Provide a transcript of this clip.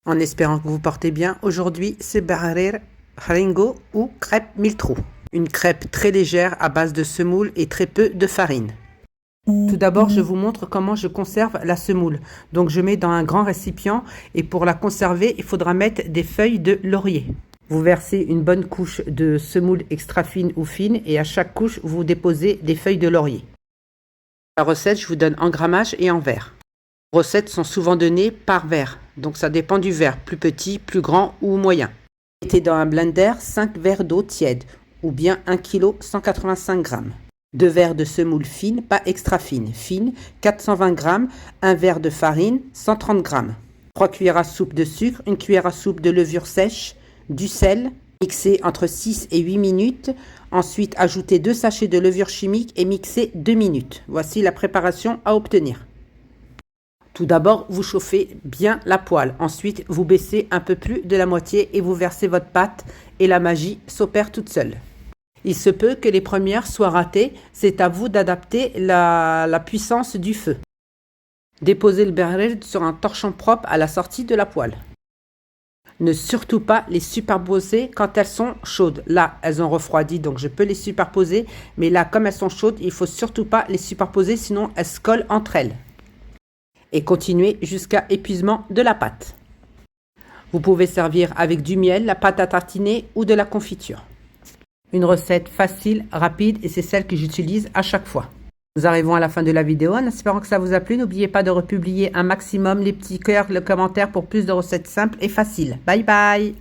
En espérant que vous portez bien, aujourd'hui c'est Bahrir Haringo ou crêpe mille trous. Une crêpe très légère à base de semoule et très peu de farine. Tout d'abord, je vous montre comment je conserve la semoule. Donc je mets dans un grand récipient et pour la conserver, il faudra mettre des feuilles de laurier. Vous versez une bonne couche de semoule extra fine ou fine et à chaque couche, vous déposez des feuilles de laurier. La recette, je vous donne en grammage et en verre. Les recettes sont souvent données par verre, donc ça dépend du verre, plus petit, plus grand ou moyen. Mettez dans un blender 5 verres d'eau tiède ou bien 1 kg 185 g. 2 verres de semoule fine, pas extra fine, 420 g, 1 verre de farine, 130 g. 3 cuillères à soupe de sucre, 1 cuillère à soupe de levure sèche, du sel, mixez entre 6 et 8 minutes. Ensuite, ajoutez 2 sachets de levure chimique et mixez 2 minutes. Voici la préparation à obtenir. Tout d'abord, vous chauffez bien la poêle. Ensuite, vous baissez un peu plus de la moitié et vous versez votre pâte et la magie s'opère toute seule. Il se peut que les premières soient ratées, c'est à vous d'adapter la puissance du feu. Déposez le bahrir sur un torchon propre à la sortie de la poêle. Ne surtout pas les superposer quand elles sont chaudes. Là, elles ont refroidi, donc je peux les superposer. Mais là, comme elles sont chaudes, il ne faut surtout pas les superposer, sinon elles se collent entre elles. Et continuez jusqu'à épuisement de la pâte. Vous pouvez servir avec du miel, la pâte à tartiner ou de la confiture. Une recette facile, rapide et c'est celle que j'utilise à chaque fois. Nous arrivons à la fin de la vidéo en espérant que ça vous a plu. N'oubliez pas de republier un maximum les petits cœurs, le commentaire pour plus de recettes simples et faciles. Bye bye!